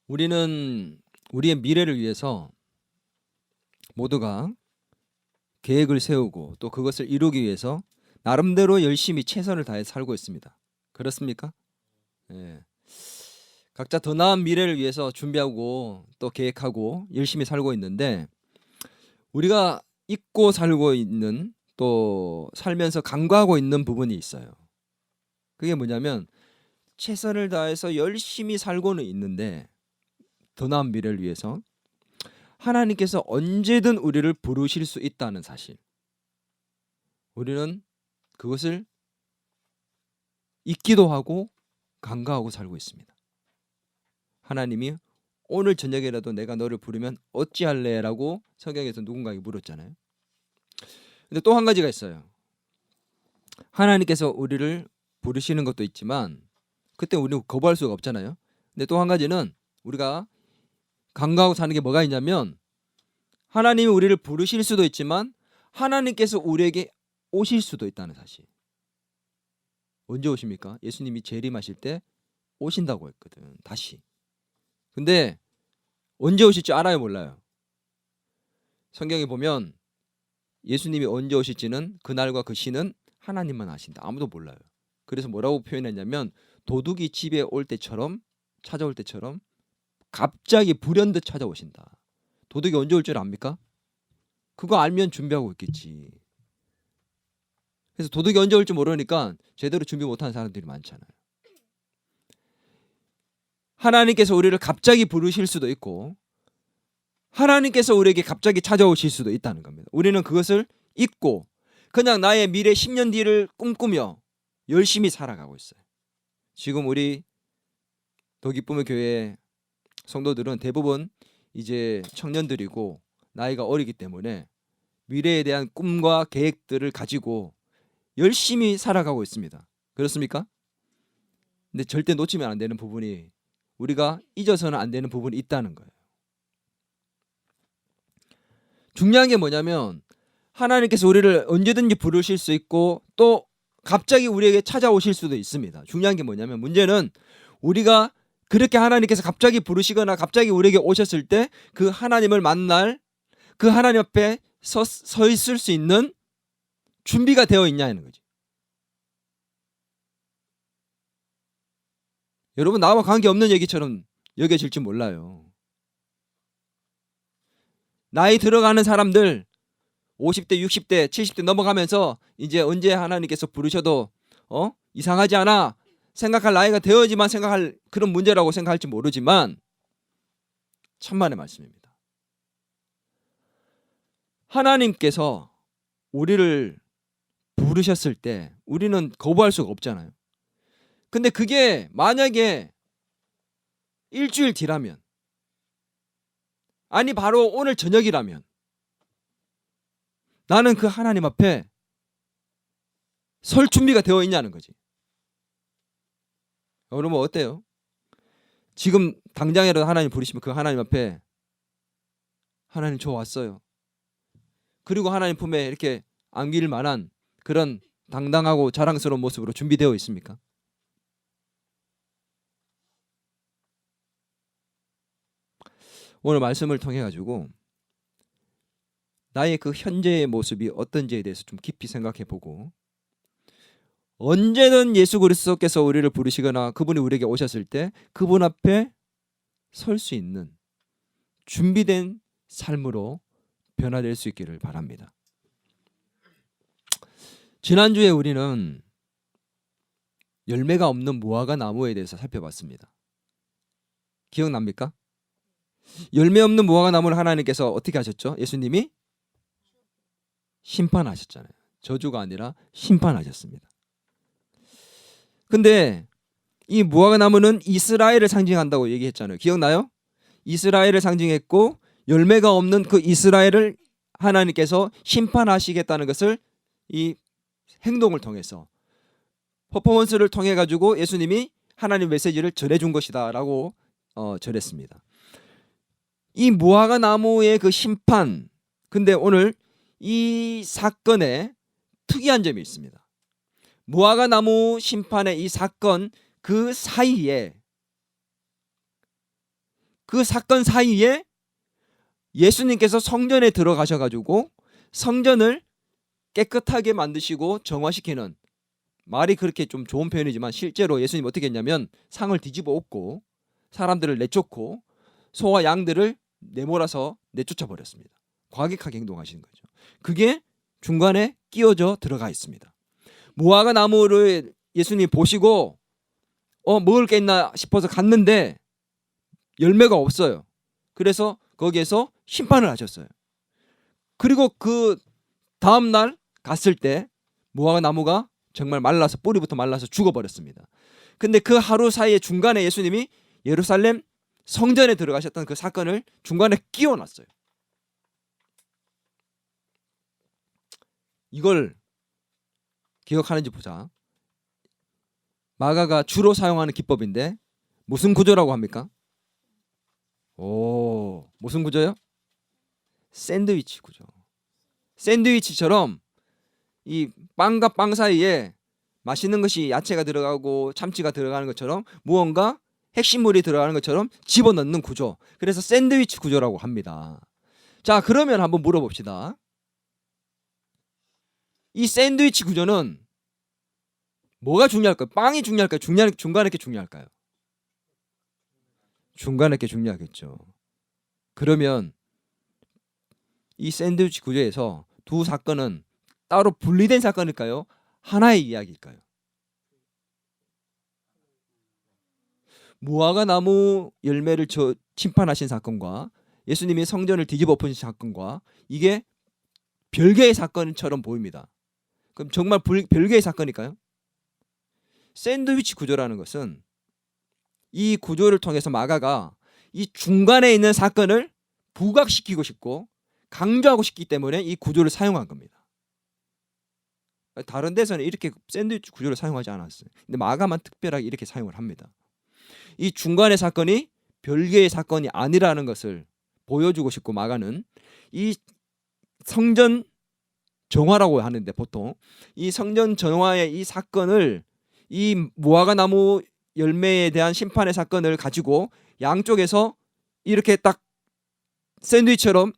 우리는 우리의 미래를 위해서 모두가 계획을 세우고 또 그것을 이루기 위해서 나름대로 열심히 최선을 다해 살고 있습니다. 그렇습니까? 예. 각자 더 나은 미래를 위해서 준비하고 또 계획하고 열심히 살고 있는데, 우리가 잊고 살고 있는, 또 살면서 간과하고 있는 부분이 있어요. 그게 뭐냐면, 최선을 다해서 열심히 살고는 있는데 더 나은 미래를 위해서 하나님께서 언제든 우리를 부르실 수 있다는 사실, 우리는 그것을 잊기도 하고 간과하고 살고 있습니다. 하나님이 오늘 저녁이라도 내가 너를 부르면 어찌할래? 라고 성경에서 누군가에게 물었잖아요. 근데 또 한 가지가 있어요. 하나님께서 우리를 부르시는 것도 있지만 그때 우리는 거부할 수가 없잖아요. 근데 또 한 가지는 우리가 간과하고 사는 게 뭐가 있냐면, 하나님이 우리를 부르실 수도 있지만 하나님께서 우리에게 오실 수도 있다는 사실. 언제 오십니까? 예수님이 재림하실 때 오신다고 했거든, 다시. 근데 언제 오실지 알아요, 몰라요? 성경에 보면 예수님이 언제 오실지는 그날과 그 시는 하나님만 아신다. 아무도 몰라요. 그래서 뭐라고 표현했냐면, 도둑이 집에 올 때처럼, 찾아올 때처럼 갑자기 불현듯 찾아오신다. 도둑이 언제 올 줄 압니까? 그거 알면 준비하고 있겠지. 그래서 도둑이 언제 올지 모르니까 제대로 준비 못하는 사람들이 많잖아요. 하나님께서 우리를 갑자기 부르실 수도 있고 하나님께서 우리에게 갑자기 찾아오실 수도 있다는 겁니다. 우리는 그것을 잊고 그냥 나의 미래 10년 뒤를 꿈꾸며 열심히 살아가고 있어요. 지금 우리 더 기쁨의 교회 성도들은 대부분 이제 청년들이고 나이가 어리기 때문에 미래에 대한 꿈과 계획들을 가지고 열심히 살아가고 있습니다. 그렇습니까? 근데 절대 놓치면 안 되는 부분이, 우리가 잊어서는 안 되는 부분이 있다는 거예요. 중요한 게 뭐냐면, 하나님께서 우리를 언제든지 부르실 수 있고 또 갑자기 우리에게 찾아오실 수도 있습니다. 중요한 게 뭐냐면, 문제는 우리가 그렇게 하나님께서 갑자기 부르시거나 갑자기 우리에게 오셨을 때 그 하나님을 만날, 그 하나님 앞에 서 있을 수 있는 준비가 되어 있냐는 거지. 여러분, 나와 관계없는 얘기처럼 여겨질지 몰라요. 나이 들어가는 사람들 50대, 60대, 70대 넘어가면서 이제 언제 하나님께서 부르셔도 이상하지 않아 생각할 나이가 되어야지만 생각할 그런 문제라고 생각할지 모르지만, 천만의 말씀입니다. 하나님께서 우리를 부르셨을 때 우리는 거부할 수가 없잖아요. 근데 그게 만약에 일주일 뒤라면, 아니 바로 오늘 저녁이라면, 나는 그 하나님 앞에 설 준비가 되어 있냐는 거지. 여러분 어때요? 지금 당장이라도 하나님 부르시면 그 하나님 앞에, 하나님 저 왔어요, 그리고 하나님 품에 이렇게 안길 만한 그런 당당하고 자랑스러운 모습으로 준비되어 있습니까? 오늘 말씀을 통해 가지고 나의 그 현재의 모습이 어떤지에 대해서 좀 깊이 생각해 보고, 언제든 예수 그리스도께서 우리를 부르시거나 그분이 우리에게 오셨을 때 그분 앞에 설 수 있는 준비된 삶으로 변화될 수 있기를 바랍니다. 지난주에 우리는 열매가 없는 무화과 나무에 대해서 살펴봤습니다. 기억납니까? 열매 없는 무화과 나무를 하나님께서 어떻게 하셨죠? 예수님이 심판하셨잖아요. 저주가 아니라 심판하셨습니다. 근데 이 무화과 나무는 이스라엘을 상징한다고 얘기했잖아요. 기억나요? 이스라엘을 상징했고 열매가 없는 그 이스라엘을 하나님께서 심판하시겠다는 것을 이 행동을 통해서, 퍼포먼스를 통해 가지고 예수님이 하나님 메시지를 전해준 것이다라고 전했습니다. 이 무화과 나무의 그 심판, 근데 오늘 이 사건에 특이한 점이 있습니다. 무화과 나무 심판의 이 사건 그 사이에 그 사건 사이에 예수님께서 성전에 들어가셔가지고 성전을 깨끗하게 만드시고 정화시키는, 말이 그렇게 좀 좋은 표현이지만 실제로 예수님 어떻게 했냐면 상을 뒤집어 엎고 사람들을 내쫓고 소와 양들을 내몰아서 내쫓아 버렸습니다. 과격하게 행동하시는 거죠. 그게 중간에 끼워져 들어가 있습니다. 무화과 나무를 예수님이 보시고 먹을 게 있나 싶어서 갔는데 열매가 없어요. 그래서 거기에서 심판을 하셨어요. 그리고 그 다음 날 갔을 때 무화과 나무가 정말 말라서, 뿌리부터 말라서 죽어버렸습니다. 근데 그 하루 사이에 중간에 예수님이 예루살렘 성전에 들어가셨던 그 사건을 중간에 끼워놨어요. 이걸 기억하는지 보자. 마가가 주로 사용하는 기법인데 무슨 구조라고 합니까? 무슨 구조요? 샌드위치 구조. 샌드위치처럼 이 빵과 빵 사이에 맛있는 것이 야채가 들어가고 참치가 들어가는 것처럼 무언가 핵심물이 들어가는 것처럼 집어넣는 구조. 그래서 샌드위치 구조라고 합니다. 자, 그러면 한번 물어봅시다. 이 샌드위치 구조는 뭐가 중요할까요? 빵이 중요할까요? 중간에 게 중요할까요? 중간에 게 중요하겠죠. 그러면 이 샌드위치 구조에서 두 사건은 따로 분리된 사건일까요? 하나의 이야기일까요? 무화과 나무 열매를 침판하신 사건과 예수님이 성전을 뒤집어 엎으신 사건과 이게 별개의 사건처럼 보입니다. 그럼 정말 별개의 사건일까요? 샌드위치 구조라는 것은 이 구조를 통해서 마가가 이 중간에 있는 사건을 부각시키고 싶고 강조하고 싶기 때문에 이 구조를 사용한 겁니다. 다른 데서는 이렇게 샌드위치 구조를 사용하지 않았어요. 근데 마가만 특별하게 이렇게 사용을 합니다. 이 중간의 사건이 별개의 사건이 아니라는 것을 보여주고 싶고, 마가는 이 성전 정화라고 하는데 보통 이 성전 정화의 이 사건을, 이 무화과 나무 열매에 대한 심판의 사건을 가지고 양쪽에서 이렇게 딱 샌드위치처럼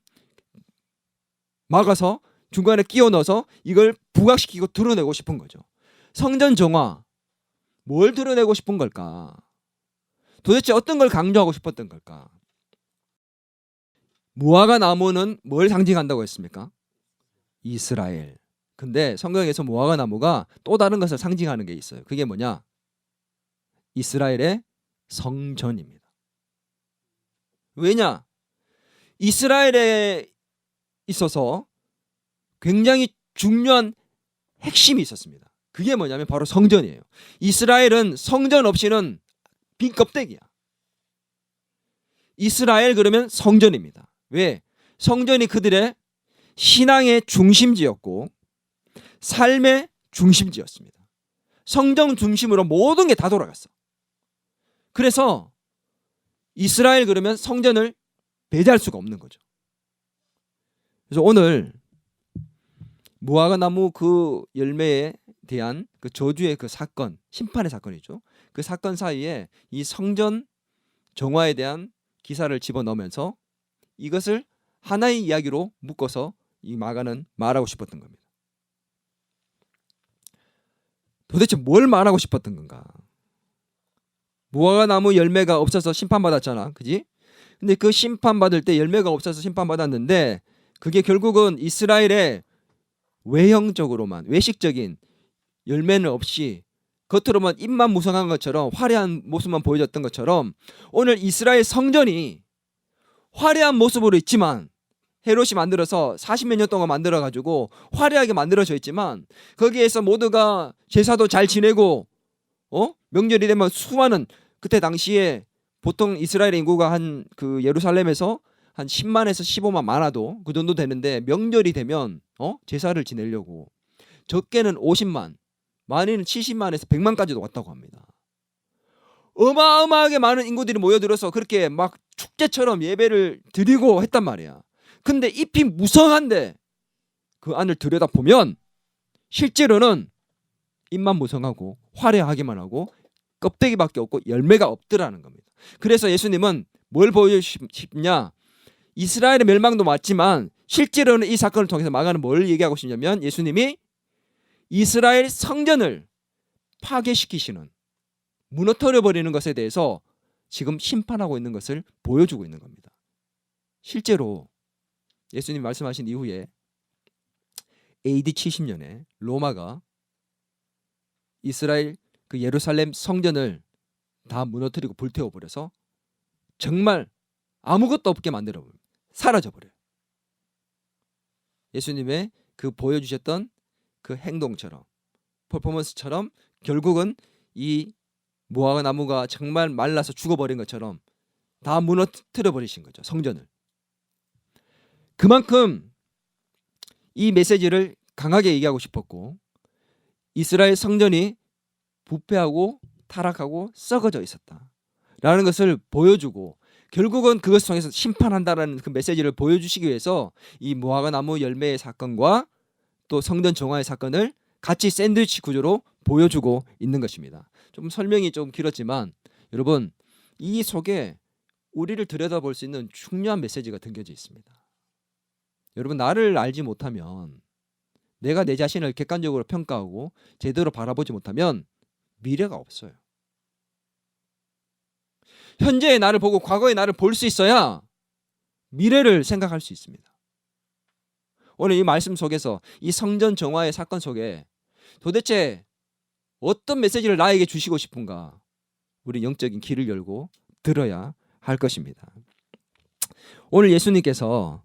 막아서 중간에 끼워 넣어서 이걸 부각시키고 드러내고 싶은 거죠. 성전 정화, 뭘 드러내고 싶은 걸까? 도대체 어떤 걸 강조하고 싶었던 걸까? 무화과 나무는 뭘 상징한다고 했습니까? 이스라엘. 근데 성경에서 무화과 나무가 또 다른 것을 상징하는 게 있어요. 그게 뭐냐? 이스라엘의 성전입니다. 왜냐? 이스라엘에 있어서 굉장히 중요한 핵심이 있었습니다. 그게 뭐냐면 바로 성전이에요. 이스라엘은 성전 없이는 빈 껍데기야. 이스라엘 그러면 성전입니다. 왜? 성전이 그들의 신앙의 중심지였고 삶의 중심지였습니다. 성전 중심으로 모든 게 다 돌아갔어. 그래서 이스라엘 그러면 성전을 배제할 수가 없는 거죠. 그래서 오늘 무화과 나무 그 열매에 대한 그 저주의 그 사건, 심판의 사건이죠. 그 사건 사이에 이 성전 정화에 대한 기사를 집어넣으면서 이것을 하나의 이야기로 묶어서 이 마가는 말하고 싶었던 겁니다. 도대체 뭘 말하고 싶었던 건가? 무화과 나무 열매가 없어서 심판받았잖아, 그지? 근데 그 심판받을 때 열매가 없어서 심판받았는데 그게 결국은 이스라엘의 외형적으로만, 외식적인 열매는 없이 겉으로만 입만 무성한 것처럼 화려한 모습만 보여줬던 것처럼 오늘 이스라엘 성전이 화려한 모습으로 있지만, 헤롯이 만들어서 40몇 년 동안 만들어가지고 화려하게 만들어져 있지만 거기에서 모두가 제사도 잘 지내고 명절이 되면 수많은, 그때 당시에 보통 이스라엘 인구가 한 그 예루살렘에서 한 10만에서 15만 많아도 그 정도 되는데 명절이 되면 제사를 지내려고 적게는 50만, 많이는 70만에서 100만까지도 왔다고 합니다. 어마어마하게 많은 인구들이 모여들어서 그렇게 막 축제처럼 예배를 드리고 했단 말이야. 근데 잎이 무성한데 그 안을 들여다보면 실제로는 잎만 무성하고 화려하기만 하고 껍데기밖에 없고 열매가 없더라는 겁니다. 그래서 예수님은 뭘 보여주시냐? 이스라엘의 멸망도 맞지만 실제로는 이 사건을 통해서 마가는 뭘 얘기하고 싶냐면 예수님이 이스라엘 성전을 파괴시키시는, 무너뜨려 버리는 것에 대해서 지금 심판하고 있는 것을 보여주고 있는 겁니다. 실제로 예수님 말씀하신 이후에 AD 70년에 로마가 이스라엘 그 예루살렘 성전을 다 무너뜨리고 불태워 버려서 정말 아무것도 없게 만들어 버려요. 사라져 버려요. 예수님의 그 보여주셨던 그 행동처럼, 퍼포먼스처럼 결국은 이 무화과 나무가 정말 말라서 죽어버린 것처럼 다 무너뜨려 버리신 거죠, 성전을. 그만큼 이 메시지를 강하게 얘기하고 싶었고, 이스라엘 성전이 부패하고 타락하고 썩어져 있었다라는 것을 보여주고, 결국은 그것을 통해서 심판한다라는 그 메시지를 보여주시기 위해서 이 무화과 나무 열매의 사건과 또 성전 정화의 사건을 같이 샌드위치 구조로 보여주고 있는 것입니다. 좀 설명이 좀 길었지만 여러분, 이 속에 우리를 들여다볼 수 있는 중요한 메시지가 담겨져 있습니다. 여러분, 나를 알지 못하면, 내가 내 자신을 객관적으로 평가하고 제대로 바라보지 못하면 미래가 없어요. 현재의 나를 보고 과거의 나를 볼 수 있어야 미래를 생각할 수 있습니다. 오늘 이 말씀 속에서 이 성전 정화의 사건 속에 도대체 어떤 메시지를 나에게 주시고 싶은가, 우리 영적인 귀를 열고 들어야 할 것입니다. 오늘 예수님께서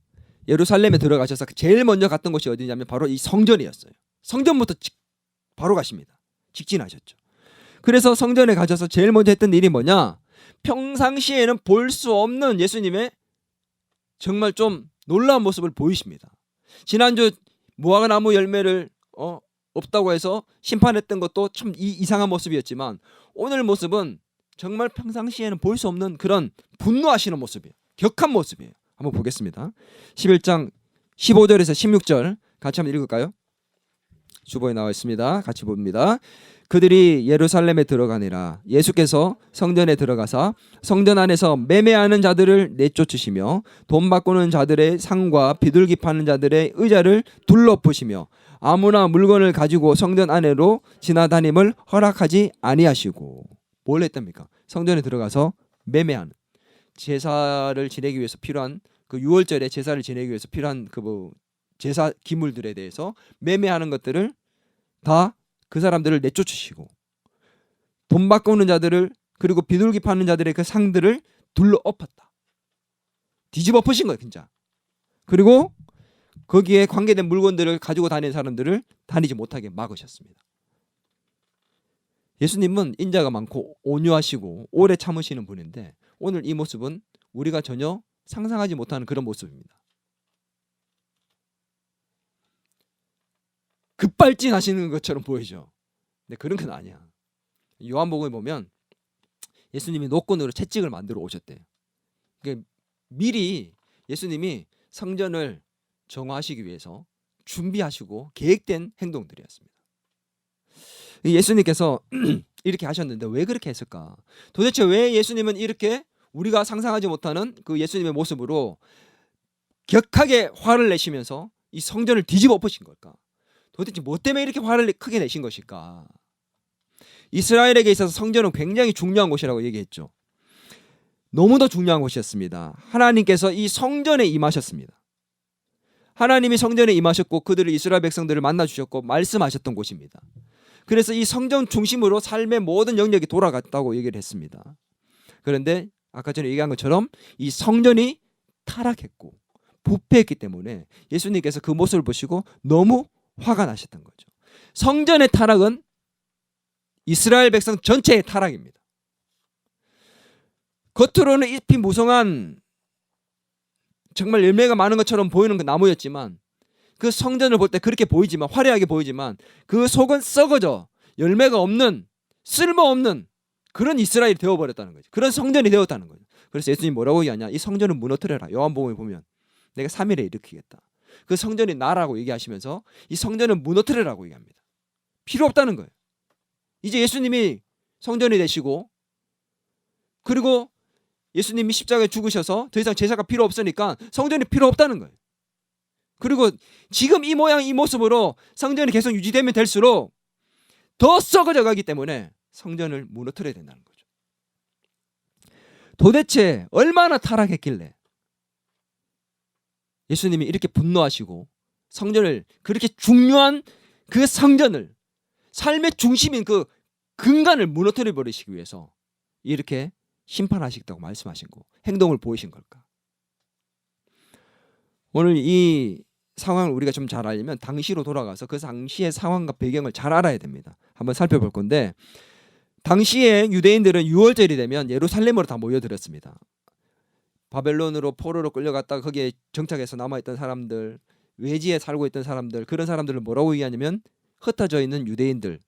예루살렘에 들어가셔서 제일 먼저 갔던 곳이 어디냐면 바로 이 성전이었어요. 성전부터 바로 가십니다. 직진하셨죠. 그래서 성전에 가셔서 제일 먼저 했던 일이 뭐냐? 평상시에는 볼 수 없는 예수님의 정말 좀 놀라운 모습을 보이십니다. 지난주 무화과 나무 열매를 없다고 해서 심판했던 것도 참 이상한 모습이었지만, 오늘 모습은 정말 평상시에는 볼 수 없는 그런 분노하시는 모습이에요. 격한 모습이에요. 한번 보겠습니다. 11장 15절에서 16절 같이 한번 읽을까요? 주보에 나와 있습니다. 같이 봅니다. 그들이 예루살렘에 들어가니라. 예수께서 성전에 들어가사 성전 안에서 매매하는 자들을 내쫓으시며 돈 바꾸는 자들의 상과 비둘기 파는 자들의 의자를 둘러보시며 아무나 물건을 가지고 성전 안으로 지나다님을 허락하지 아니하시고. 뭘 했답니까? 성전에 들어가서 매매하는, 제사를 지내기 위해서 필요한 그 6월절에 제사를 지내기 위해서 필요한 그 제사 기물들에 대해서 매매하는 것들을 다 그 사람들을 내쫓으시고, 돈 바꾸는 자들을, 그리고 비둘기 파는 자들의 그 상들을 둘러 엎었다. 뒤집어 엎으신 거예요, 진짜. 그리고 거기에 관계된 물건들을 가지고 다니는 사람들을 다니지 못하게 막으셨습니다. 예수님은 인자가 많고 온유하시고 오래 참으시는 분인데, 오늘 이 모습은 우리가 전혀 상상하지 못하는 그런 모습입니다. 급발진하시는 것처럼 보이죠. 근데 그런 건 아니야. 요한복음에 보면 예수님이 노건으로 채찍을 만들어 오셨대요. 그러니까 미리 예수님이 성전을 정화하시기 위해서 준비하시고 계획된 행동들이었습니다. 예수님께서 이렇게 하셨는데 왜 그렇게 했을까? 도대체 왜 예수님은 이렇게 우리가 상상하지 못하는 그 예수님의 모습으로 격하게 화를 내시면서 이 성전을 뒤집어 엎으신 걸까? 도대체 뭐 때문에 이렇게 화를 크게 내신 것일까? 이스라엘에게 있어서 성전은 굉장히 중요한 곳이라고 얘기했죠. 너무도 중요한 곳이었습니다. 하나님께서 이 성전에 임하셨습니다. 하나님이 성전에 임하셨고 그들을, 이스라엘 백성들을 만나주셨고 말씀하셨던 곳입니다. 그래서 이 성전 중심으로 삶의 모든 영역이 돌아갔다고 얘기를 했습니다. 그런데 아까 전에 얘기한 것처럼 이 성전이 타락했고 부패했기 때문에 예수님께서 그 모습을 보시고 너무 화가 나셨던 거죠. 성전의 타락은 이스라엘 백성 전체의 타락입니다. 겉으로는 잎이 무성한 정말 열매가 많은 것처럼 보이는 그 나무였지만, 그 성전을 볼 때 그렇게 보이지만, 화려하게 보이지만 그 속은 썩어져 열매가 없는, 쓸모없는 그런 이스라엘이 되어버렸다는 거죠. 그런 성전이 되었다는 거죠. 그래서 예수님이 뭐라고 얘기하냐? 이 성전을 무너뜨려라. 요한복음에 보면 내가 3일에 일으키겠다. 그 성전이 나라고 얘기하시면서 이 성전을 무너뜨리라고 얘기합니다. 필요 없다는 거예요. 이제 예수님이 성전이 되시고, 그리고 예수님이 십자가에 죽으셔서 더 이상 제사가 필요 없으니까 성전이 필요 없다는 거예요. 그리고 지금 이 모양 이 모습으로 성전이 계속 유지되면 될수록 더 썩어져 가기 때문에 성전을 무너뜨려야 된다는 거죠. 도대체 얼마나 타락했길래 예수님이 이렇게 분노하시고 성전을, 그렇게 중요한 그 성전을, 삶의 중심인 그 근간을 무너뜨려 버리시기 위해서 이렇게 심판하시겠다고 말씀하신 거, 행동을 보이신 걸까? 오늘 이 상황을 우리가 좀 잘 알려면 당시로 돌아가서 그 당시의 상황과 배경을 잘 알아야 됩니다. 한번 살펴볼 건데, 당시에 유대인들은 6월절이 되면 예루살렘으로 다 모여들었습니다. 바벨론으로 포로로 끌려갔다가 거기에 정착해서 남아있던 사람들, 외지에 살고 있던 사람들, 그런 사람들을 뭐라고 얘기하냐면 흩어져 있는 유대인들.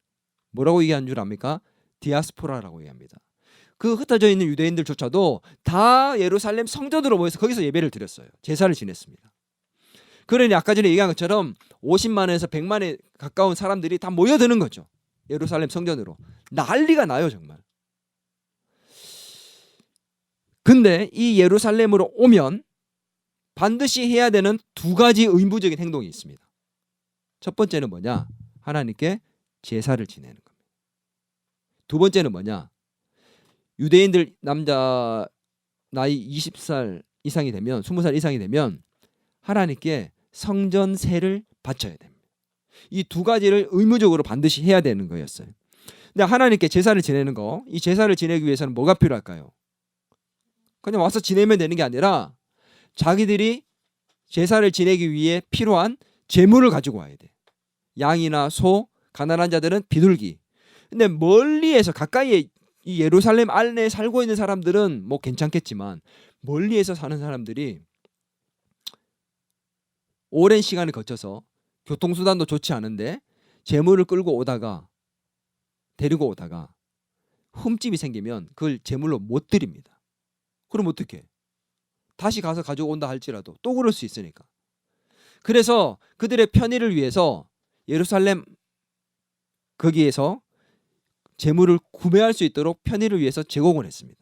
뭐라고 얘기하는 줄 압니까? 디아스포라라고 얘기합니다. 그 흩어져 있는 유대인들조차도 다 예루살렘 성전으로 모여서 거기서 예배를 드렸어요. 제사를 지냈습니다. 그러니 아까 전에 얘기한 것처럼 50만에서 100만에 가까운 사람들이 다 모여드는 거죠. 예루살렘 성전으로. 난리가 나요, 정말. 근데 이 예루살렘으로 오면 반드시 해야 되는 두 가지 의무적인 행동이 있습니다. 첫 번째는 뭐냐? 하나님께 제사를 지내는 겁니다. 두 번째는 뭐냐? 유대인들 남자 나이 20살 이상이 되면, 20살 이상이 되면 하나님께 성전세를 바쳐야 됩니다. 이 두 가지를 의무적으로 반드시 해야 되는 거였어요. 근데 하나님께 제사를 지내는 거, 이 제사를 지내기 위해서는 뭐가 필요할까요? 그냥 와서 지내면 되는 게 아니라 자기들이 제사를 지내기 위해 필요한 제물을 가지고 와야 돼. 양이나 소, 가난한 자들은 비둘기. 근데 멀리에서, 가까이에 이 예루살렘 안에 살고 있는 사람들은 뭐 괜찮겠지만 멀리에서 사는 사람들이 오랜 시간을 거쳐서 교통수단도 좋지 않은데 제물을 끌고 오다가, 데리고 오다가 흠집이 생기면 그걸 제물로 못 드립니다. 그럼 어떻게? 다시 가서 가지고 온다 할지라도 또 그럴 수 있으니까. 그래서 그들의 편의를 위해서 예루살렘 거기에서 제물을 구매할 수 있도록 편의를 위해서 제공을 했습니다.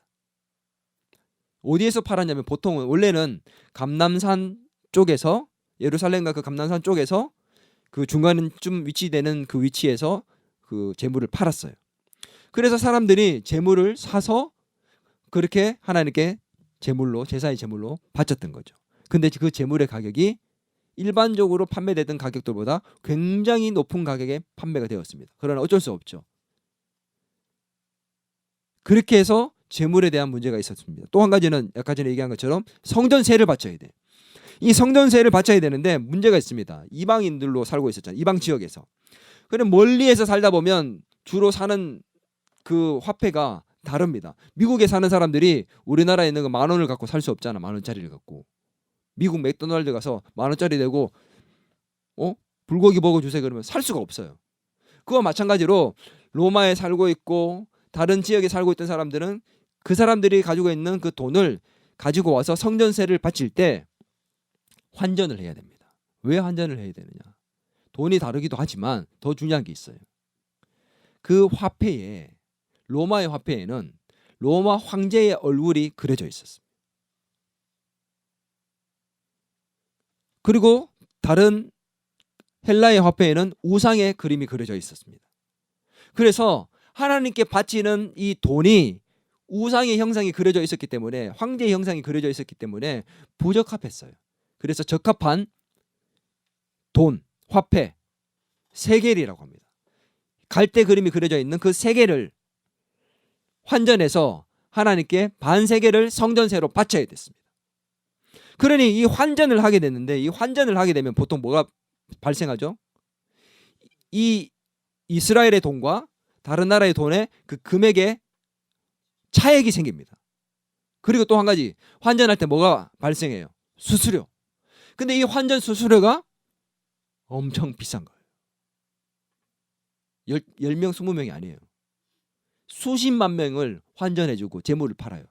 어디에서 팔았냐면, 보통은 원래는 감람산 쪽에서, 예루살렘과 그 감람산 쪽에서 그 중간쯤 위치되는 그 위치에서 그 제물을 팔았어요. 그래서 사람들이 제물을 사서 그렇게 하나님께 제물로, 제사의 제물로 바쳤던 거죠. 근데 그 제물의 가격이 일반적으로 판매되던 가격들보다 굉장히 높은 가격에 판매가 되었습니다. 그러나 어쩔 수 없죠. 그렇게 해서 제물에 대한 문제가 있었습니다. 또 한 가지는 아까 전에 얘기한 것처럼 성전세를 바쳐야 돼. 이 성전세를 바쳐야 되는데 문제가 있습니다. 이방인들로 살고 있었잖아요. 이방 지역에서. 그럼 멀리에서 살다 보면 주로 사는 그 화폐가 다릅니다. 미국에 사는 사람들이 우리나라에 있는 거 10,000원을 갖고 살 수 없잖아. 10,000원짜리를 갖고. 미국 맥도날드 가서 10,000원짜리 내고 불고기 버거 주세요 그러면 살 수가 없어요. 그와 마찬가지로 로마에 살고 있고 다른 지역에 살고 있던 사람들은 그 사람들이 가지고 있는 그 돈을 가지고 와서 성전세를 바칠 때 환전을 해야 됩니다. 왜 환전을 해야 되느냐? 돈이 다르기도 하지만 더 중요한 게 있어요. 그 화폐에, 로마의 화폐에는 로마 황제의 얼굴이 그려져 있었습니다. 그리고 다른 헬라의 화폐에는 우상의 그림이 그려져 있었습니다. 그래서 하나님께 바치는 이 돈이 우상의 형상이 그려져 있었기 때문에, 황제의 형상이 그려져 있었기 때문에 부적합했어요. 그래서 적합한 돈, 화폐, 세겔이라고 합니다. 갈대 그림이 그려져 있는 그 세겔을 환전해서 하나님께 반세겔을 성전세로 바쳐야 됐습니다. 그러니 이 환전을 하게 됐는데, 이 환전을 하게 되면 보통 뭐가 발생하죠? 이 이스라엘의 돈과 다른 나라의 돈의 그 금액에 차액이 생깁니다. 그리고 또 한 가지, 환전할 때 뭐가 발생해요? 수수료. 근데 이 환전 수수료가 엄청 비싼 거예요. 10명, 20명이 아니에요. 수십만 명을 환전해주고 재물을 팔아요.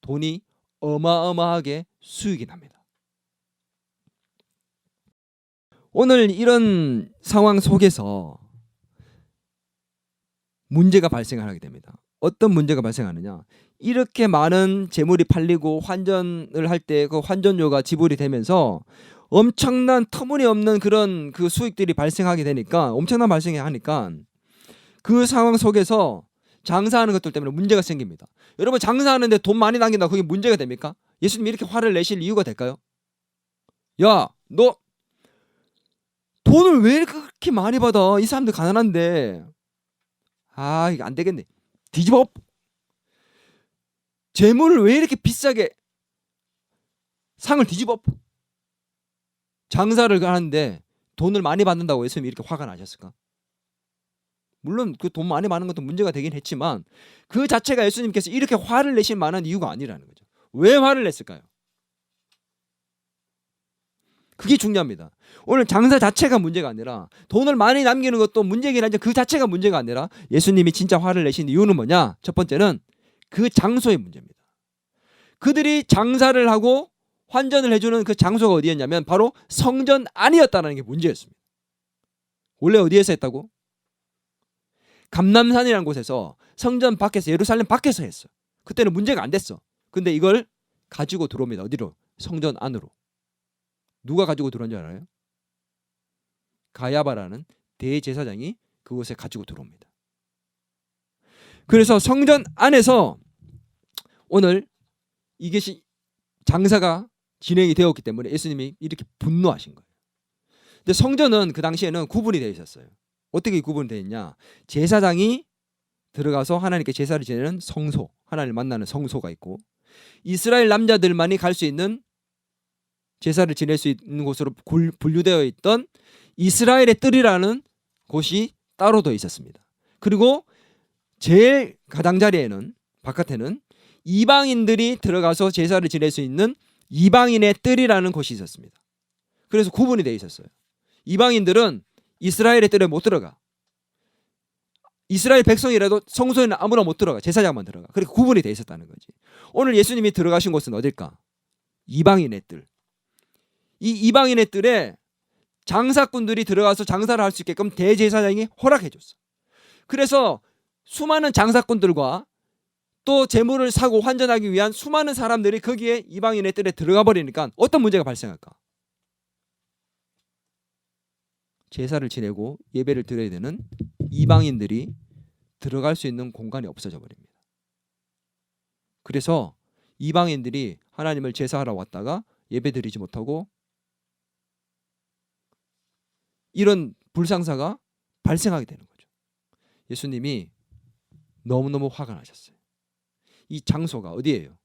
돈이 어마어마하게 수익이 납니다. 오늘 이런 상황 속에서 문제가 발생하게 됩니다. 어떤 문제가 발생하느냐? 이렇게 많은 재물이 팔리고 환전을 할 때 그 환전료가 지불이 되면서 엄청난 터무니없는 그런 그 수익들이 발생하게 되니까 엄청난 발생이 하니까 그 상황 속에서 장사하는 것들 때문에 문제가 생깁니다. 여러분 장사하는데 돈 많이 남긴다 그게 문제가 됩니까? 예수님이 이렇게 화를 내실 이유가 될까요? 야, 너 돈을 왜 그렇게 많이 받아? 이 사람들 가난한데. 아, 이거 안 되겠네. 뒤집어. 재물을 왜 이렇게 비싸게 상을 뒤집어. 장사를 하는데 돈을 많이 받는다고 예수님이 이렇게 화가 나셨을까? 물론 그 돈 많이 받는 것도 문제가 되긴 했지만 그 자체가 예수님께서 이렇게 화를 내실 만한 이유가 아니라는 거죠. 왜 화를 냈을까요? 그게 중요합니다. 오늘 장사 자체가 문제가 아니라 돈을 많이 남기는 것도 문제긴 하지만 그 자체가 문제가 아니라 예수님이 진짜 화를 내신 이유는 뭐냐? 첫 번째는 그 장소의 문제입니다. 그들이 장사를 하고 환전을 해주는 그 장소가 어디였냐면 바로 성전 안이었다는 게 문제였습니다. 원래 어디에서 했다고? 감람산이라는 곳에서 성전 밖에서 예루살렘 밖에서 했어. 그때는 문제가 안 됐어. 근데 이걸 가지고 들어옵니다. 어디로? 성전 안으로. 누가 가지고 들어온 줄 알아요? 가야바라는 대제사장이 그곳에 가지고 들어옵니다. 그래서 성전 안에서 오늘 이것이 장사가 진행이 되었기 때문에 예수님이 이렇게 분노하신 거예요. 근데 성전은 그 당시에는 구분이 되어 있었어요. 어떻게 구분이 되어 있냐? 제사장이 들어가서 하나님께 제사를 지내는 성소, 하나님을 만나는 성소가 있고 이스라엘 남자들만이 갈 수 있는 제사를 지낼 수 있는 곳으로 분류되어 있던 이스라엘의 뜰이라는 곳이 따로 더 있었습니다. 그리고 제일 가장자리에는 바깥에는 이방인들이 들어가서 제사를 지낼 수 있는 이방인의 뜰이라는 곳이 있었습니다. 그래서 구분이 되어 있었어요. 이방인들은 이스라엘의 뜰에 못 들어가. 이스라엘 백성이라도 성소에는 아무나 못 들어가. 제사장만 들어가. 그렇게 구분이 되어 있었다는 거지. 오늘 예수님이 들어가신 곳은 어딜까? 이방인의 뜰. 이 이방인의 뜰에 장사꾼들이 들어가서 장사를 할 수 있게끔 대제사장이 허락해 줬어. 그래서 수많은 장사꾼들과 또 재물을 사고 환전하기 위한 수많은 사람들이 거기에 이방인의 뜰에 들어가 버리니까 어떤 문제가 발생할까? 제사를 지내고 예배를 드려야 되는 이방인들이 들어갈 수 있는 공간이 없어져 버립니다. 그래서 이방인들이 하나님을 제사하러 왔다가 예배 드리지 못하고 이런 불상사가 발생하게 되는 거죠. 예수님이 너무너무 화가 나셨어요. 이 장소가 어디예요?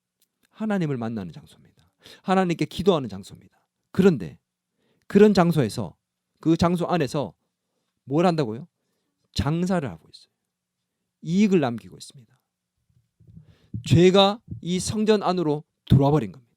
하나님을 만나는 장소입니다. 하나님께 기도하는 장소입니다. 그런데 그런 장소에서 그 장소 안에서 뭘 한다고요? 장사를 하고 있어요. 이익을 남기고 있습니다. 죄가 이 성전 안으로 들어와 버린 겁니다.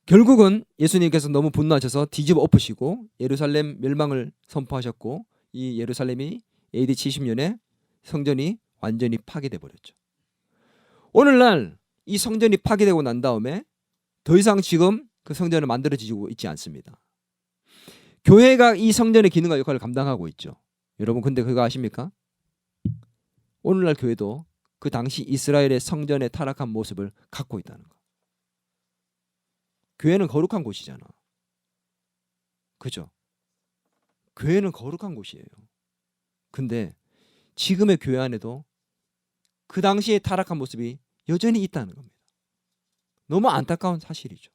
결국은 예수님께서 너무 분노하셔서 뒤집어 엎으시고 예루살렘 멸망을 선포하셨고 이 예루살렘이 AD 70년에 성전이 완전히 파괴돼 버렸죠. 오늘날 이 성전이 파괴되고 난 다음에 더 이상 지금 그 성전을 만들어지고 있지 않습니다. 교회가 이 성전의 기능과 역할을 감당하고 있죠. 여러분 근데 그거 아십니까? 오늘날 교회도 그 당시 이스라엘의 성전의 타락한 모습을 갖고 있다는 거. 교회는 거룩한 곳이잖아. 그죠? 교회는 거룩한 곳이에요. 근데 지금의 교회 안에도 그 당시의 타락한 모습이 여전히 있다는 겁니다. 너무 안타까운 사실이죠.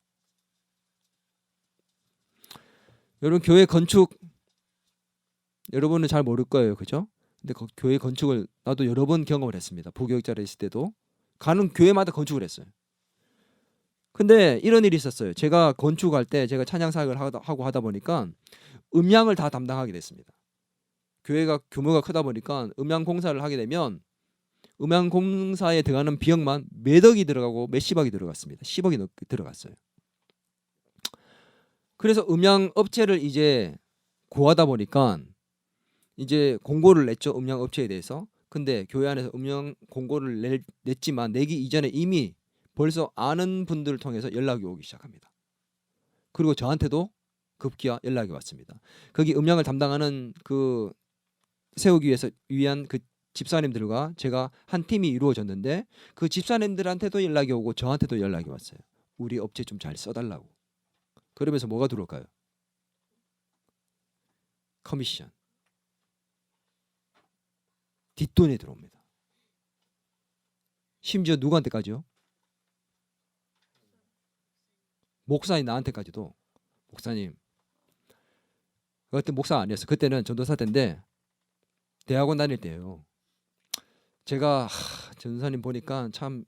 여러분 교회 건축 여러분은 잘 모를 거예요. 그죠? 근데 그 교회 건축을 나도 여러 번 경험을 했습니다. 부교육자로 있을 때도 가는 교회마다 건축을 했어요. 근데 이런 일이 있었어요. 제가 건축할 때 제가 찬양 사역을 하고 하다 보니까 음향을 다 담당하게 됐습니다. 교회가 규모가 크다 보니까 음향 공사를 하게 되면 음향 공사에 들어가는 비용만 몇 억이 들어가고 몇십억이 들어갔습니다. 10억이 넘게 들어갔어요. 그래서 음향 업체를 이제 구하다 보니까 이제 공고를 냈죠. 음향 업체에 대해서. 근데 교회 안에서 음향 공고를 냈지만 내기 이전에 이미 벌써 아는 분들을 통해서 연락이 오기 시작합니다. 그리고 저한테도 급기야 연락이 왔습니다. 거기 음향을 담당하는 그 세우기 위한 그 집사님들과 제가 한 팀이 이루어졌는데 그 집사님들한테도 연락이 오고 저한테도 연락이 왔어요. 우리 업체 좀 잘 써달라고. 그러면서 뭐가 들어올까요? 커미션. 뒷돈이 들어옵니다. 심지어 누구한테까지요? 목사인 나한테까지도. 목사님, 그때 목사 아니었어요. 그때는 전도사 때인데 대학원 다닐 때예요. 제가 전도사님 보니까 참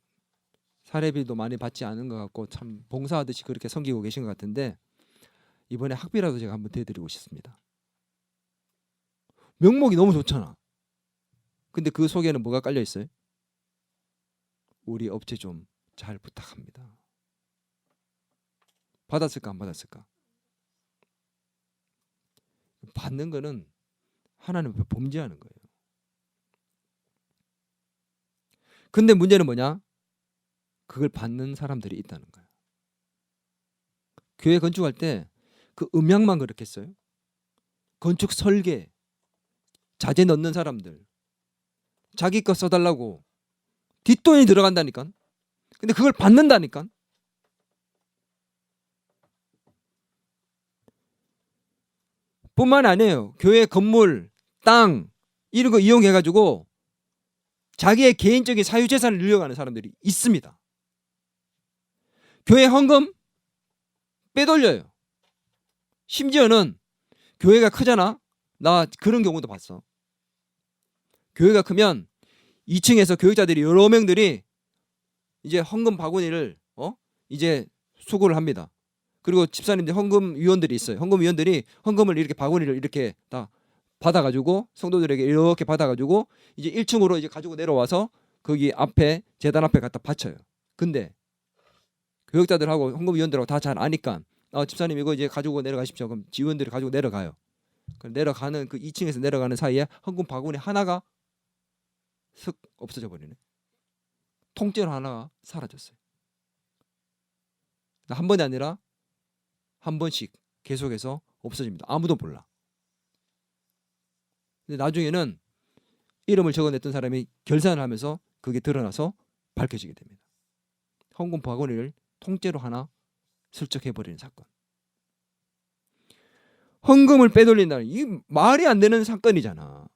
사례비도 많이 받지 않은 것 같고 참 봉사하듯이 그렇게 섬기고 계신 것 같은데 이번에 학비라도 제가 한번 대드리고 싶습니다. 명목이 너무 좋잖아. 근데 그 속에는 뭐가 깔려 있어요? 우리 업체 좀 잘 부탁합니다. 받았을까 안 받았을까? 받는 거는 하나님 앞에 범죄하는 거예요. 근데 문제는 뭐냐? 그걸 받는 사람들이 있다는 거예요. 교회 건축할 때 그 음향만 그렇겠어요? 건축 설계, 자재 넣는 사람들, 자기 거 써달라고 뒷돈이 들어간다니까. 근데 그걸 받는다니까. 뿐만 아니에요. 교회 건물, 땅 이런 거 이용해가지고 자기의 개인적인 사유재산을 늘려가는 사람들이 있습니다. 교회 헌금 빼돌려요. 심지어는 교회가 크잖아. 나 그런 경우도 봤어. 교회가 크면 2층에서 교육자들이 여러 명들이 이제 헌금 바구니를 이제 수거를 합니다. 그리고 집사님들 헌금 위원들이 있어요. 헌금 위원들이 헌금을 이렇게 바구니를 이렇게 다 받아가지고 성도들에게 이렇게 받아가지고 이제 1층으로 이제 가지고 내려와서 거기 앞에 재단 앞에 갖다 바쳐요. 근데 교육자들하고 헌금 위원들하고 다 잘 아니까 집사님 이거 이제 가지고 내려가십시오. 그럼 지원들이 가지고 내려가요. 그럼 내려가는 그 2층에서 내려가는 사이에 헌금 바구니 하나가 슥 없어져 버리네. 통째로 하나가 사라졌어요. 한 번이 아니라 한 번씩 계속해서 없어집니다. 아무도 몰라. 근데 나중에는 이름을 적어냈던 사람이 결산을 하면서 그게 드러나서 밝혀지게 됩니다. 헌금 바구니를 통째로 하나 슬쩍 해버리는 사건. 헌금을 빼돌린다는 이 말이 안 되는 사건이잖아.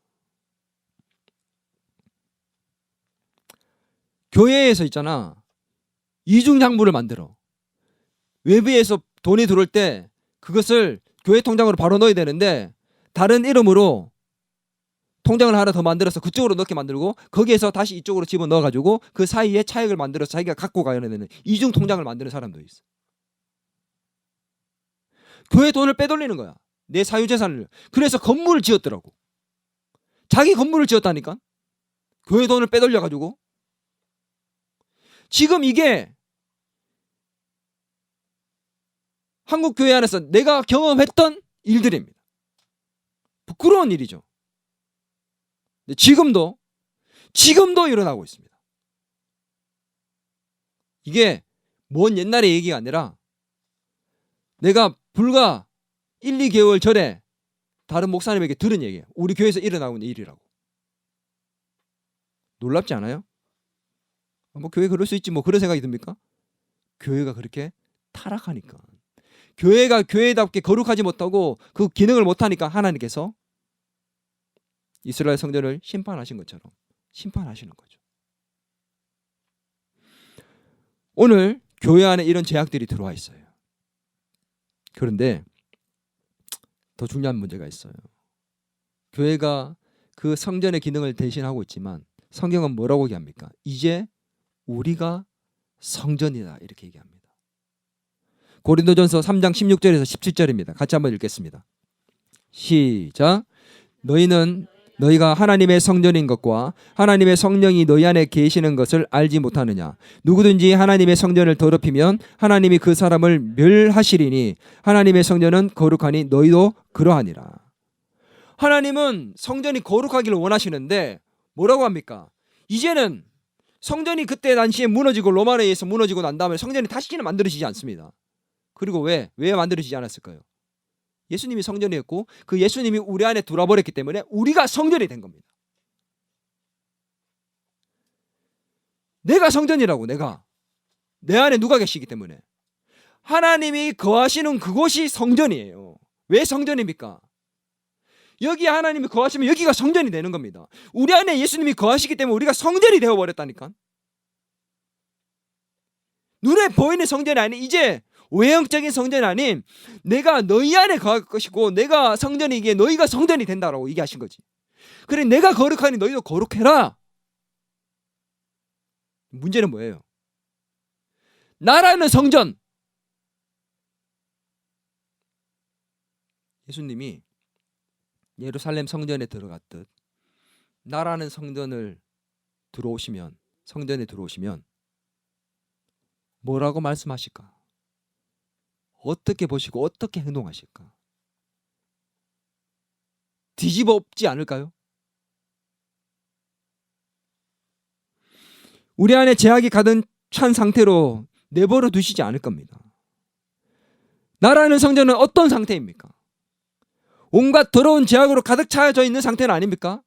교회에서 있잖아. 이중장부를 만들어. 외부에서 돈이 들어올 때 그것을 교회 통장으로 바로 넣어야 되는데 다른 이름으로 통장을 하나 더 만들어서 그쪽으로 넣게 만들고 거기에서 다시 이쪽으로 집어넣어가지고 그 사이에 차액을 만들어서 자기가 갖고 가야 되는 이중 통장을 만드는 사람도 있어. 교회 돈을 빼돌리는 거야. 내 사유재산을. 그래서 건물을 지었더라고. 자기 건물을 지었다니까. 교회 돈을 빼돌려가지고. 지금 이게 한국 교회 안에서 내가 경험했던 일들입니다. 부끄러운 일이죠. 근데 지금도 일어나고 있습니다. 이게 먼 옛날의 얘기가 아니라 내가 불과 1, 2개월 전에 다른 목사님에게 들은 얘기예요. 우리 교회에서 일어나고 있는 일이라고. 놀랍지 않아요? 뭐 교회 그럴 수 있지 뭐 그런 생각이 듭니까? 교회가 그렇게 타락하니까. 교회가 교회답게 거룩하지 못하고 그 기능을 못하니까 하나님께서 이스라엘 성전을 심판하신 것처럼 심판하시는 거죠. 오늘 교회 안에 이런 제약들이 들어와 있어요. 그런데 더 중요한 문제가 있어요. 교회가 그 성전의 기능을 대신하고 있지만 성경은 뭐라고 얘기합니까? 이제 우리가 성전이다 이렇게 얘기합니다. 고린도전서 3장 16절에서 17절입니다. 같이 한번 읽겠습니다. 시작. 너희가 하나님의 성전인 것과 하나님의 성령이 너희 안에 계시는 것을 알지 못하느냐. 누구든지 하나님의 성전을 더럽히면 하나님이 그 사람을 멸하시리니 하나님의 성전은 거룩하니 너희도 그러하니라. 하나님은 성전이 거룩하기를 원하시는데 뭐라고 합니까? 이제는 성전이 그때 당시에 무너지고 로마에 의해서 무너지고 난 다음에 성전이 다시는 만들어지지 않습니다. 그리고 왜 만들어지지 않았을까요? 예수님이 성전이었고 그 예수님이 우리 안에 들어와 버렸기 때문에 우리가 성전이 된 겁니다. 내가 성전이라고. 내가 내 안에 누가 계시기 때문에 하나님이 거하시는 그곳이 성전이에요. 왜 성전입니까? 여기 하나님이 거하시면 여기가 성전이 되는 겁니다. 우리 안에 예수님이 거하시기 때문에 우리가 성전이 되어버렸다니까. 눈에 보이는 성전이 아닌 이제 외형적인 성전이 아닌 내가 너희 안에 거할 것이고 내가 성전이기에 너희가 성전이 된다라고 얘기하신 거지. 그래 내가 거룩하니 너희도 거룩해라. 문제는 뭐예요? 나라는 성전. 예수님이 예루살렘 성전에 들어갔듯 나라는 성전에 들어오시면 뭐라고 말씀하실까? 어떻게 보시고 어떻게 행동하실까? 뒤집어 엎지 않을까요? 우리 안에 죄악이 가득 찬 상태로 내버려 두시지 않을 겁니다. 나라는 성전은 어떤 상태입니까? 온갖 더러운 죄악으로 가득 차져 있는 상태는 아닙니까?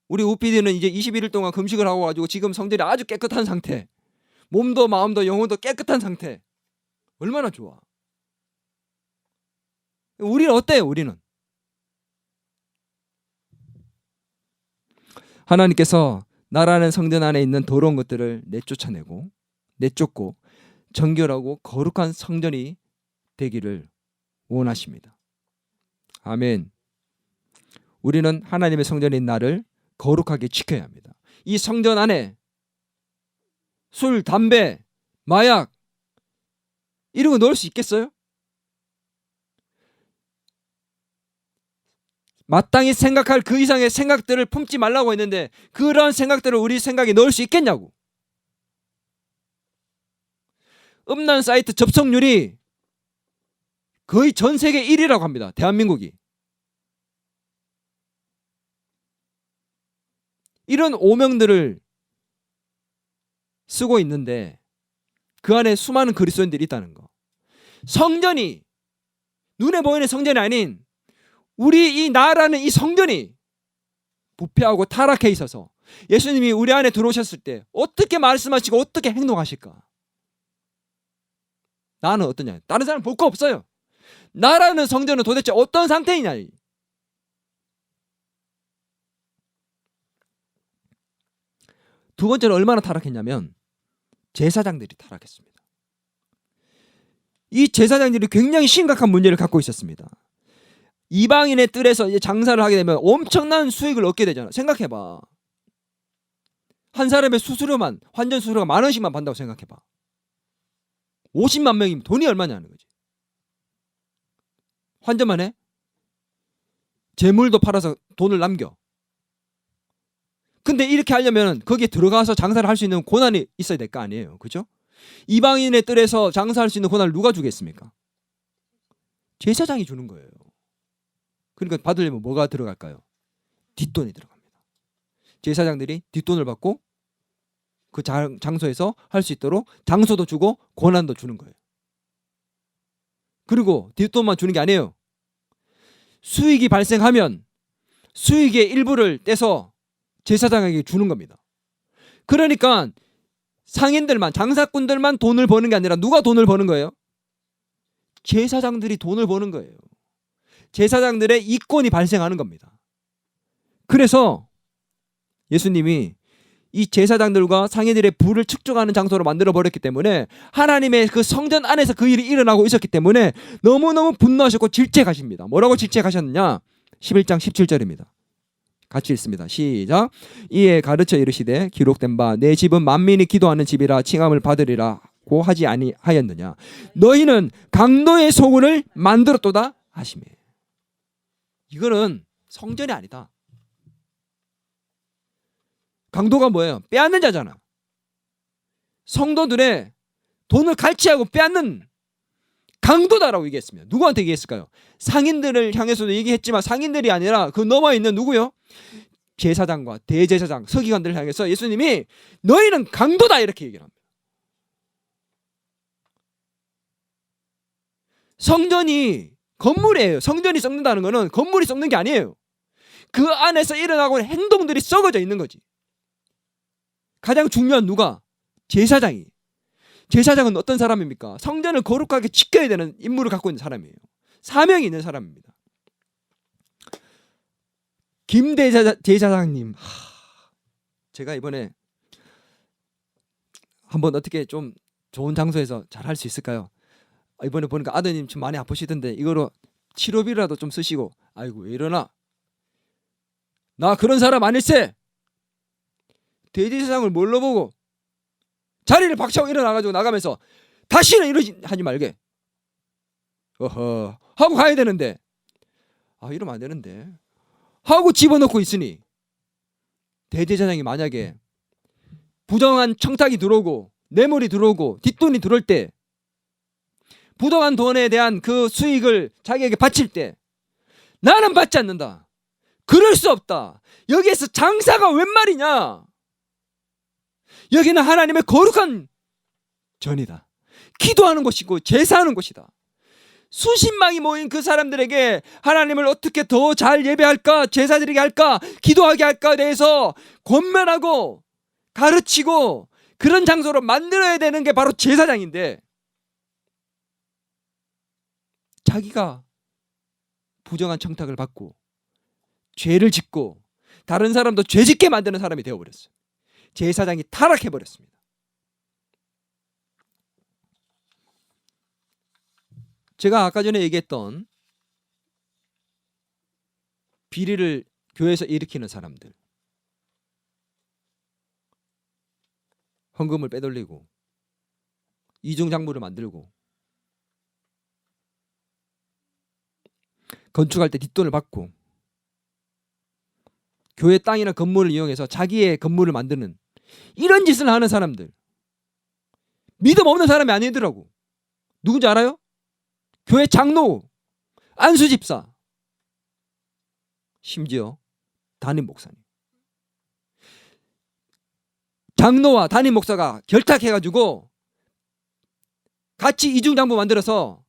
우리 우PD는 이제 21일 동안 금식을 하고 가지고 지금 성전이 아주 깨끗한 상태. 몸도 마음도 영혼도 깨끗한 상태. 얼마나 좋아. 우리는 어때요? 우리는 하나님께서 나라는 성전 안에 있는 더러운 것들을 내쫓고 정결하고 거룩한 성전이 되기를 원하십니다. 아멘. 우리는 하나님의 성전인 나를 거룩하게 지켜야 합니다. 이 성전 안에 술, 담배, 마약 이런 거 넣을 수 있겠어요? 마땅히 생각할 그 이상의 생각들을 품지 말라고 했는데 그런 생각들을 우리 생각에 넣을 수 있겠냐고. 음란 사이트 접속률이 거의 전 세계 1위라고 합니다. 대한민국이. 이런 오명들을 쓰고 있는데 그 안에 수많은 그리스도인들이 있다는 거. 성전이 눈에 보이는 성전이 아닌 우리 이 나라는 이 성전이 부패하고 타락해 있어서 예수님이 우리 안에 들어오셨을 때 어떻게 말씀하시고 어떻게 행동하실까? 나는 어떠냐? 다른 사람 볼 거 없어요. 나라는 성전은 도대체 어떤 상태이냐? 두 번째는 얼마나 타락했냐면 제사장들이 타락했습니다. 이 제사장들이 굉장히 심각한 문제를 갖고 있었습니다. 이방인의 뜰에서 이제 장사를 하게 되면 엄청난 수익을 얻게 되잖아. 생각해봐. 한 사람의 수수료만 환전 수수료가 10,000원씩만 받는다고 생각해봐. 50만 명이면 돈이 얼마냐는 거지. 환전만 해? 재물도 팔아서 돈을 남겨. 근데 이렇게 하려면 거기에 들어가서 장사를 할 수 있는 권한이 있어야 될 거 아니에요. 그죠? 이방인의 뜰에서 장사할 수 있는 권한을 누가 주겠습니까? 제사장이 주는 거예요. 그러니까 받으려면 뭐가 들어갈까요? 뒷돈이 들어갑니다. 제사장들이 뒷돈을 받고 그 장소에서 할 수 있도록 장소도 주고 권한도 주는 거예요. 그리고 뒷돈만 주는 게 아니에요. 수익이 발생하면 수익의 일부를 떼서 제사장에게 주는 겁니다. 그러니까 상인들만, 장사꾼들만 돈을 버는 게 아니라 누가 돈을 버는 거예요? 제사장들이 돈을 버는 거예요. 제사장들의 이권이 발생하는 겁니다. 그래서 예수님이 이 제사장들과 상인들의 부를 축적하는 장소로 만들어 버렸기 때문에 하나님의 그 성전 안에서 그 일이 일어나고 있었기 때문에 너무너무 분노하셨고 질책하십니다. 뭐라고 질책하셨느냐? 11장 17절입니다. 같이 읽습니다. 시작. 이에 가르쳐 이르시되 기록된 바 내 집은 만민이 기도하는 집이라 칭함을 받으리라고 하지 아니하였느냐. 너희는 강도의 소굴을 만들었도다 하시매. 이거는 성전이 아니다. 강도가 뭐예요? 빼앗는 자잖아. 성도들의 돈을 갈취하고 빼앗는 강도다라고 얘기했습니다. 누구한테 얘기했을까요? 상인들을 향해서도 얘기했지만 상인들이 아니라 그 넘어 있는 누구요? 제사장과 대제사장, 서기관들을 향해서 예수님이 너희는 강도다 이렇게 얘기를 합니다. 성전이 건물이에요. 성전이 썩는다는 거는 건물이 썩는 게 아니에요. 그 안에서 일어나고 있는 행동들이 썩어져 있는 거지. 가장 중요한 누가? 제사장이. 제사장은 어떤 사람입니까? 성전을 거룩하게 지켜야 되는 임무를 갖고 있는 사람이에요. 사명이 있는 사람입니다. 김 제사장님, 제가 이번에 한번 어떻게 좀 좋은 장소에서 잘 할 수 있을까요? 이번에 보니까 아드님 좀 많이 아프시던데 이거로 치료비라도 좀 쓰시고. 아이고 왜 이러나? 나 그런 사람 아닐세. 대제사장을 뭘로 보고 자리를 박차고 일어나가지고 나가면서 다시는 이러지 하지 말게. 어허 하고 가야 되는데, 이러면 안 되는데 하고 집어넣고 있으니, 대제사장이 만약에 부정한 청탁이 들어오고 뇌물이 들어오고 뒷돈이 들어올 때, 부정한 돈에 대한 그 수익을 자기에게 바칠 때 나는 받지 않는다. 그럴 수 없다. 여기에서 장사가 웬 말이냐. 여기는 하나님의 거룩한 전이다. 기도하는 곳이고 제사하는 곳이다. 수십망이 모인 그 사람들에게 하나님을 어떻게 더 잘 예배할까, 제사드리게 할까, 기도하게 할까에 대해서 권면하고 가르치고 그런 장소로 만들어야 되는 게 바로 제사장인데, 자기가 부정한 청탁을 받고 죄를 짓고 다른 사람도 죄 짓게 만드는 사람이 되어버렸어요. 제사장이 타락해버렸습니다. 제가 아까 전에 얘기했던 비리를 교회에서 일으키는 사람들, 헌금을 빼돌리고 이중장부를 만들고 건축할 때 뒷돈을 받고 교회 땅이나 건물을 이용해서 자기의 건물을 만드는 이런 짓을 하는 사람들, 믿음 없는 사람이 아니더라고. 누군지 알아요? 교회 장로, 안수집사, 심지어 담임 목사님. 장로와 담임 목사가 결탁해가지고 같이 이중장부 만들어서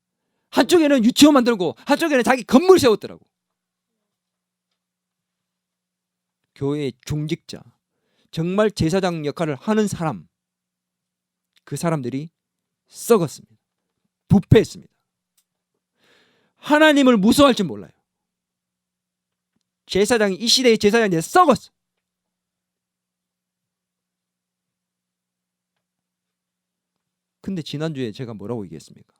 한쪽에는 유치원 만들고 한쪽에는 자기 건물 세웠더라고. 교회의 중직자, 정말 제사장 역할을 하는 사람, 그 사람들이 썩었습니다. 부패했습니다. 하나님을 무서워할 줄 몰라요. 제사장이, 이 시대의 제사장이 이제 썩었어. 근데 지난주에 제가 뭐라고 얘기했습니까?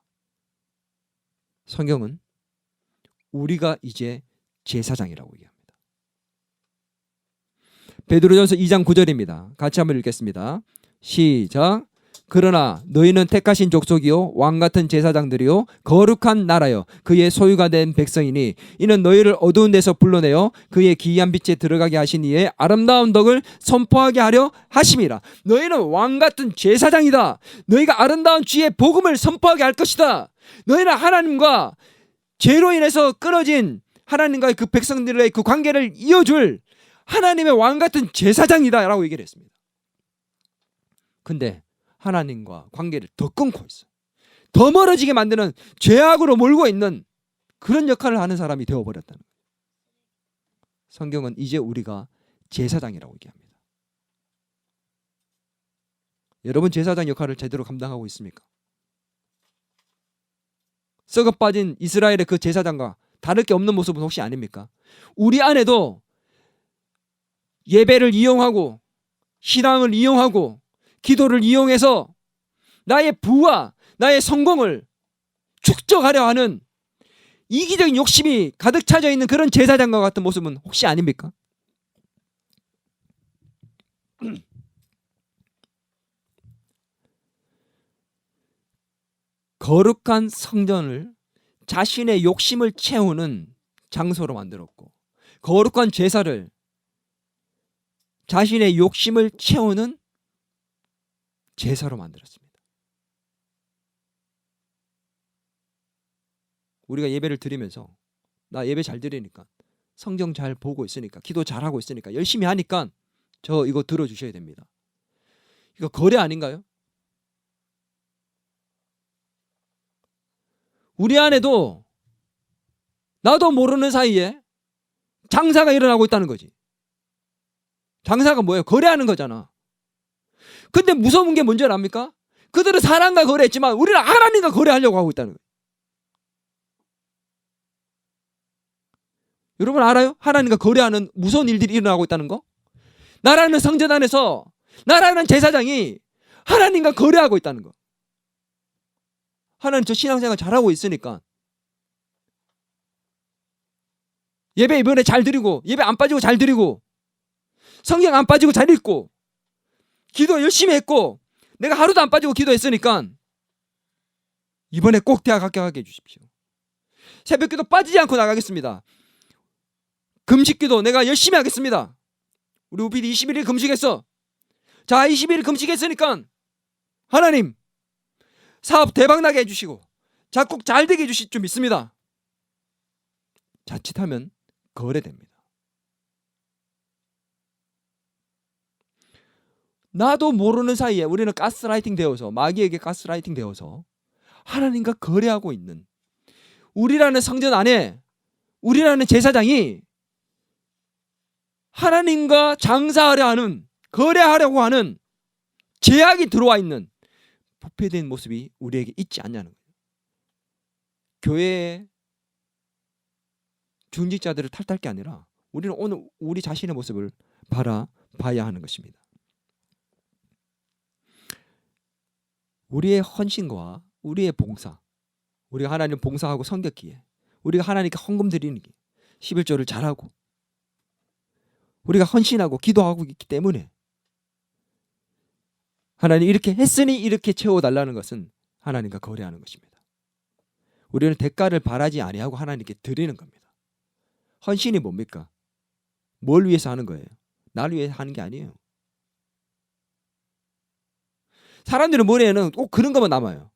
성경은 우리가 이제 제사장이라고 얘기합니다. 베드로전서 2장 9절입니다. 같이 한번 읽겠습니다. 시작. 그러나 너희는 택하신 족속이요 왕같은 제사장들이요 거룩한 나라요 그의 소유가 된 백성이니 이는 너희를 어두운 데서 불러내어 그의 기이한 빛에 들어가게 하신 이의 아름다운 덕을 선포하게 하려 하심이라. 너희는 왕같은 제사장이다. 너희가 아름다운 주의 복음을 선포하게 할 것이다. 너희는 하나님과 죄로 인해서 끊어진 하나님과의 그 백성들의 그 관계를 이어줄 하나님의 왕같은 제사장이다 라고 얘기를 했습니다. 근데 하나님과 관계를 더 끊고 있어. 더 멀어지게 만드는, 죄악으로 몰고 있는 그런 역할을 하는 사람이 되어버렸다는 거예요. 성경은 이제 우리가 제사장이라고 얘기합니다. 여러분 제사장 역할을 제대로 감당하고 있습니까? 썩어 빠진 이스라엘의 그 제사장과 다를 게 없는 모습은 혹시 아닙니까? 우리 안에도 예배를 이용하고 신앙을 이용하고 기도를 이용해서 나의 부와 나의 성공을 축적하려 하는 이기적인 욕심이 가득 차져 있는 그런 제사장과 같은 모습은 혹시 아닙니까? 거룩한 성전을 자신의 욕심을 채우는 장소로 만들었고, 거룩한 제사를 자신의 욕심을 채우는 제사로 만들었습니다. 우리가 예배를 드리면서 나 예배 잘 드리니까, 성경 잘 보고 있으니까, 기도 잘하고 있으니까, 열심히 하니까 저 이거 들어주셔야 됩니다. 이거 거래 아닌가요? 우리 안에도 나도 모르는 사이에 장사가 일어나고 있다는 거지. 장사가 뭐예요? 거래하는 거잖아. 근데 무서운 게 뭔지 압니까? 그들은 사람과 거래했지만 우리는 하나님과 거래하려고 하고 있다는 거예요. 여러분 알아요? 하나님과 거래하는 무서운 일들이 일어나고 있다는 거? 나라는 성전 안에서 나라는 제사장이 하나님과 거래하고 있다는 거. 하나님 저 신앙생활 잘하고 있으니까 예배 이번에 잘 드리고 예배 안 빠지고 잘 드리고 성경 안 빠지고 잘 읽고 기도 열심히 했고 내가 하루도 안 빠지고 기도했으니까 이번에 꼭 대학 합격하게 해주십시오. 새벽기도 빠지지 않고 나가겠습니다. 금식기도 내가 열심히 하겠습니다. 우리 우필이 21일 금식했어. 자 21일 금식했으니까 하나님 사업 대박나게 해주시고 작곡 잘 되게 해주실 줄 믿습니다. 자칫하면 거래됩니다. 나도 모르는 사이에 우리는 가스라이팅 되어서 마귀에게 가스라이팅 되어서 하나님과 거래하고 있는 우리라는 성전 안에 우리라는 제사장이 하나님과 장사하려 하는 거래하려고 하는 제약이 들어와 있는 부패된 모습이 우리에게 있지 않냐는 거예요. 교회의 중직자들을 탓할 게 아니라 우리는 오늘 우리 자신의 모습을 바라봐야 하는 것입니다. 우리의 헌신과 우리의 봉사, 우리가 하나님 봉사하고 섬겼기에 우리가 하나님께 헌금 드리는 게 11조를 잘하고 우리가 헌신하고 기도하고 있기 때문에 하나님 이렇게 했으니 이렇게 채워달라는 것은 하나님과 거래하는 것입니다. 우리는 대가를 바라지 아니하고 하나님께 드리는 겁니다. 헌신이 뭡니까? 뭘 위해서 하는 거예요? 나를 위해서 하는 게 아니에요. 사람들은 머리에는 꼭 그런 것만 남아요.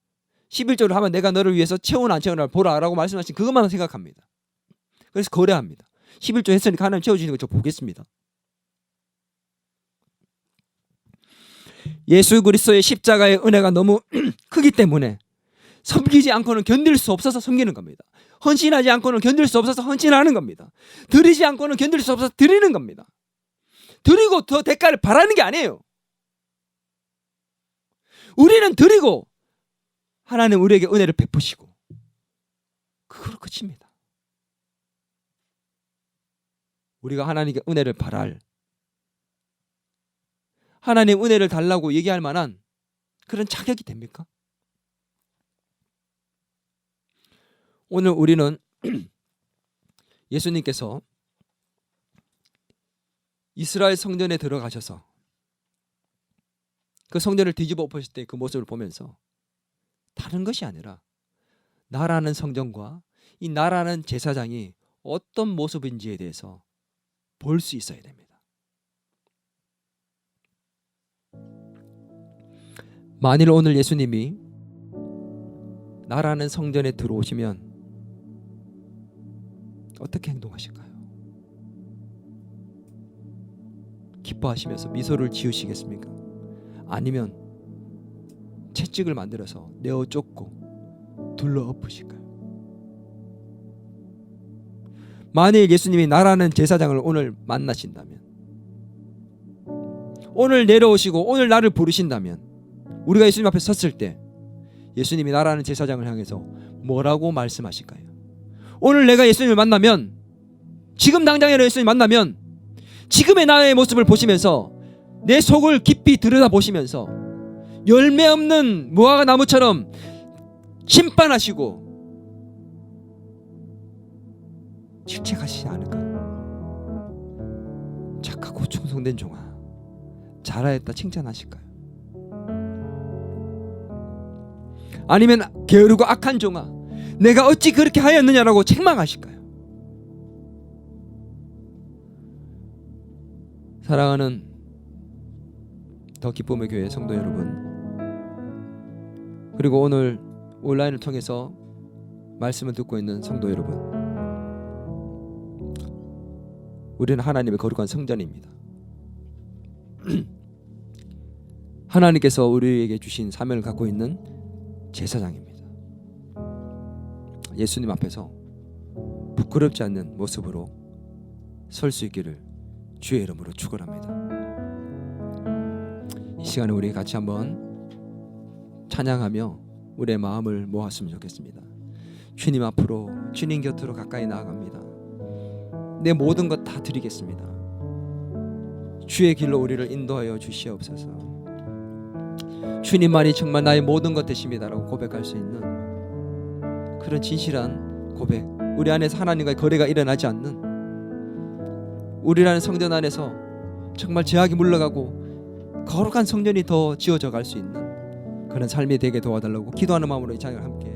11조를 하면 내가 너를 위해서 채우나 안 채우나 보라라고 말씀하신 그것만 생각합니다. 그래서 거래합니다. 11조 했으니까 하나님 채워주시는 거 저 보겠습니다. 예수 그리스도의 십자가의 은혜가 너무 크기 때문에 섬기지 않고는 견딜 수 없어서 섬기는 겁니다. 헌신하지 않고는 견딜 수 없어서 헌신하는 겁니다. 드리지 않고는 견딜 수 없어서 드리는 겁니다. 드리고 더 대가를 바라는 게 아니에요. 우리는 드리고 하나님 우리에게 은혜를 베푸시고 그걸로 끝입니다. 우리가 하나님께 은혜를 바랄 하나님 은혜를 달라고 얘기할 만한 그런 자격이 됩니까? 오늘 우리는 예수님께서 이스라엘 성전에 들어가셔서 그 성전을 뒤집어 엎으실 때 그 모습을 보면서 다른 것이 아니라 나라는 성전과 이 나라는 제사장이 어떤 모습인지에 대해서 볼 수 있어야 됩니다. 만일 오늘 예수님이 나라는 성전에 들어오시면 어떻게 행동하실까요? 기뻐하시면서 미소를 지으시겠습니까? 아니면 채찍을 만들어서 내어 쫓고 둘러 엎으실까요? 만일 예수님이 나라는 제사장을 오늘 만나신다면, 오늘 내려오시고 오늘 나를 부르신다면, 우리가 예수님 앞에 섰을 때 예수님이 나라는 제사장을 향해서 뭐라고 말씀하실까요? 오늘 내가 예수님을 만나면, 지금 당장에 예수님 만나면 지금의 나의 모습을 보시면서 내 속을 깊이 들여다보시면서 열매 없는 무화과 나무처럼 심판하시고 질책하시지 않을까? 착하고 충성된 종아, 잘하였다 칭찬하실까요? 아니면 게으르고 악한 종아, 내가 어찌 그렇게 하였느냐라고 책망하실까요? 사랑하는 더 기쁨의 교회 성도 여러분, 그리고 오늘 온라인을 통해서 말씀을 듣고 있는 성도 여러분, 우리는 하나님의 거룩한 성전입니다. 하나님께서 우리에게 주신 사명을 갖고 있는 제사장입니다. 예수님 앞에서 부끄럽지 않는 모습으로 설 수 있기를 주의 이름으로 축원합니다. 이 시간에 우리 같이 한번 찬양하며 우리의 마음을 모았으면 좋겠습니다. 주님 앞으로, 주님 곁으로 가까이 나아갑니다. 내 모든 것 다 드리겠습니다. 주의 길로 우리를 인도하여 주시옵소서. 주님만이 정말 나의 모든 것 되십니다라고 고백할 수 있는 그런 진실한 고백, 우리 안에서 하나님과의 거래가 일어나지 않는, 우리라는 성전 안에서 정말 죄악이 물러가고 거룩한 성전이 더 지어져 갈 수 있는 그런 삶이 되게 도와달라고 기도하는 마음으로 이 찬양을 함께